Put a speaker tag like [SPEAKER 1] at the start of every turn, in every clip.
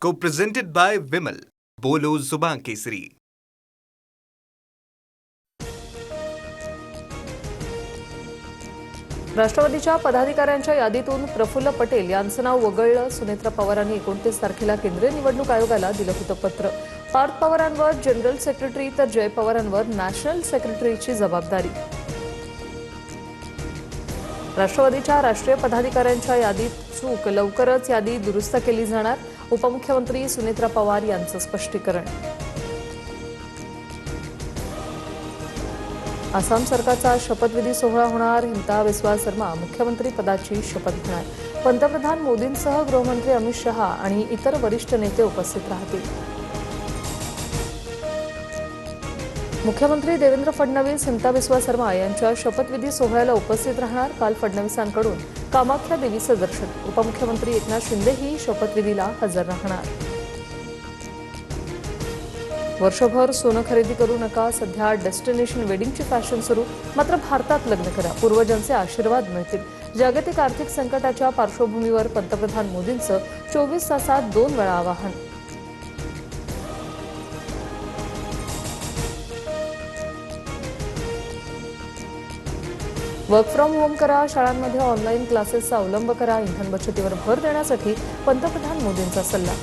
[SPEAKER 1] Co-presented by Vimal. बोलो जुबान केसरी.
[SPEAKER 2] राष्ट्रवादीच्या पदाधिकाऱ्यांच्या यादीतून प्रफुल्ल पटेल यांचं नाव वगळलं. सुनेत्रा पवारांनी 29 तारखेला केंद्रीय निवडणूक आयोगाला दिलं होतं पत्र. पार्थ पवारांवर जनरल सेक्रेटरी तर जय पवारांवर नॅशनल सेक्रेटरीची जबाबदारी. राष्ट्रवादीच्या राष्ट्रीय पदाधिकाऱ्यांच्या यादीत चूक, लवकरच यादी दुरुस्त केली जाणार. उपमुख्यमंत्री सुनेत्रा पवार यांचं स्पष्टीकरण. आसाम सरकारचा शपथविधी सोहळा होणार. हिमंता बिस्वा शर्मा मुख्यमंत्री पदाची शपथ घेणार. पंतप्रधान मोदींसह गृहमंत्री अमित शहा आणि इतर वरिष्ठ नेते उपस्थित राहतील. मुख्यमंत्री देवेंद्र फडणवीस हिमंता बिस्वा शर्मा यांच्या शपथविधी सोहळ्याला उपस्थित राहणार. काल फडणवीसांकडून कामाख्या देवीचं दर्शन. उपमुख्यमंत्री एकनाथ शिंदेही शपथविधीला हजर राहणार. वर्षभर सोनं खरेदी करू नका. सध्या डेस्टिनेशन वेडिंगची फॅशन सुरू. मात्र भारतात लग्न करा. पूर्वजांचे आशीर्वाद मिळतील. जागतिक आर्थिक संकटाच्या पार्श्वभूमीवर पंतप्रधान मोदींचं 24 तासात 2 वेळा आवाहन. वर्क फ्रॉम होम करा. शाळांमध्ये ऑनलाईन क्लासेसचा अवलंब करा. इंधन बचतीवर भर देण्यासाठी पंतप्रधान मोदींचा सल्ला.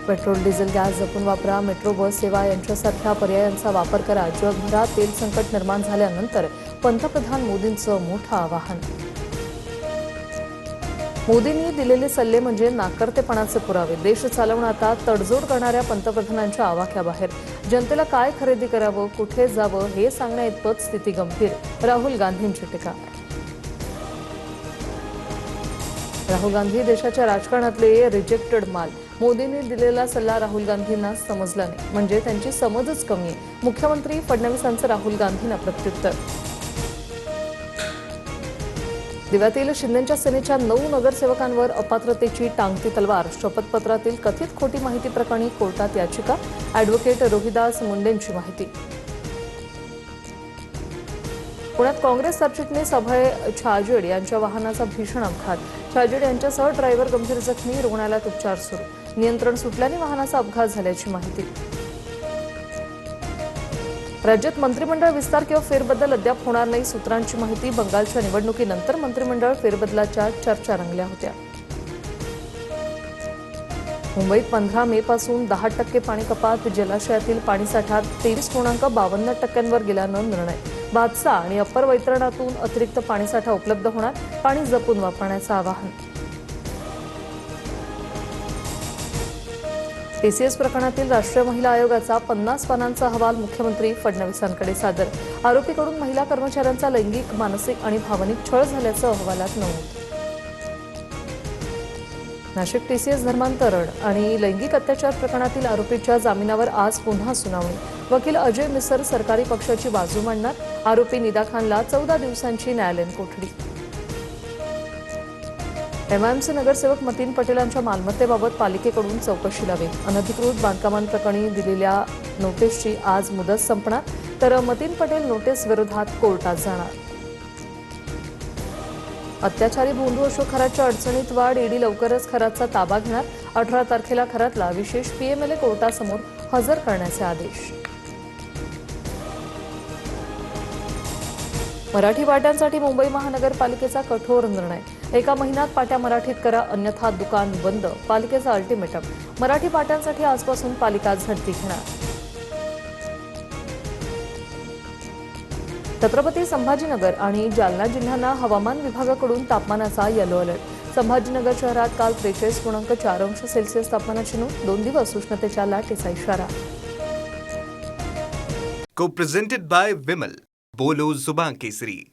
[SPEAKER 2] पेट्रोल, डिझेल, गॅस जपून वापरा. मेट्रो, बस सेवा यांच्यासारख्या पर्यायांचा वापर करा. जगभरात तेल संकट निर्माण झाल्यानंतर पंतप्रधान मोदींचं मोठं आवाहन. मोदींनी दिलेले सल्ले म्हणजे नाकर्तेपणाचे पुरावे. देश चालवणं आता तडजोड करणाऱ्या पंतप्रधानांच्या आवाक्याबाहेर. जनतेला काय खरेदी करावं, कुठे जावं हे सांगण्याइतपत स्थिती गंभीर. राहुल गांधींची टीका. राहुल गांधी देशाच्या राजकारणातले रिजेक्टेड माल. मोदींनी दिलेला सल्ला राहुल गांधींना समजला नाही, म्हणजे त्यांची समजच कमी आहे. मुख्यमंत्री फडणवीसांचं राहुल गांधींना प्रत्युत्तर. दिव्यातील शिंदेच्या सेनेच्या 9 नगरसेवकांवर अपात्रतेची टांगती तलवार. शपथपत्रातील कथित खोटी माहिती प्रकरणी कोर्टात याचिका. अॅडव्होकेट रोहिदास मुंडेंची माहिती. पुण्यात काँग्रेस सरचिटणीस अभय छाजेड यांच्या वाहनाचा भीषण अपघात. छाजेड यांच्यासह ड्रायव्हर गंभीर जखमी. रुग्णालयात उपचार सुरू. नियंत्रण सुटल्याने वाहनाचा अपघात झाल्याची माहिती. राज्यात मंत्रिमंडळ विस्तार किंवा फेरबदल अद्याप होणार नाही. सूत्रांची माहिती. बंगालच्या निवडणुकीनंतर मंत्रिमंडळ फेरबदलाच्या चर्चा रंगल्या होत्या. मुंबईत 15 मे पासून 10% पाणी कपात. जलाशयातील पाणीसाठा 23.52% गेल्यानं निर्णय. भातसा आणि अप्पर वैतरणातून अतिरिक्त पाणीसाठा उपलब्ध होणार. पाणी जपून वापरण्याचं आवाहन. टीसीएस प्रकरणातील राष्ट्रीय महिला आयोगाचा 50 पानांचा अहवाल मुख्यमंत्री फडणवीसांकडे सादर. आरोपीकडून महिला कर्मचाऱ्यांचा लैंगिक, मानसिक आणि भावनिक छळ झाल्याचं अहवालात नमूद. नाशिक टीसीएस धर्मांतरण आणि लैंगिक अत्याचार प्रकरणातील आरोपीच्या जामिनावर आज पुन्हा सुनावणी. वकील अजय मिसर सरकारी पक्षाची बाजू मांडणार. आरोपी निदा खानला 14 दिवसांची न्यायालयीन कोठडी. एमआयएमचे नगरसेवक मतीन पटेलांच्या मालमत्तेबाबत पालिकेकडून चौकशी लावेल. अनधिकृत बांधकामांप्रकरणी दिलेल्या नोटीसची आज मुदत संपणार. तर मतीन पटेल नोटीस विरोधात कोर्टात जाणार. अत्याचारी भोंदू अशोक खरातच्या अडचणीत वाढ. ईडी लवकरच खरातचा ताबा घेणार. 18 तारखेला खरातला विशेष पीएमएलए कोर्टासमोर हजर करण्याचे आदेश. मराठी पाट्यांसाठी मुंबई महानगरपालिकेचा कठोर निर्णय. 1 महिन्यात पाट्या मराठीत करा, अन्यथा दुकान बंद. पालिकेचा अल्टिमेटम. मराठी पाट्यांसाठी आजपासून पालिका झडती घेणार. छत्रपती संभाजीनगर आणि जालना जिल्ह्यांना हवामान विभागाकडून तापमानाचा येलो अलर्ट. संभाजीनगर शहरात काल 43.4 अंश सेल्सिअस तापमानाची नोंद. 2 दिवस उष्णतेच्या लाटेचा इशारा.
[SPEAKER 1] Co-presented by Vimal. बोलो जुबान केसरी.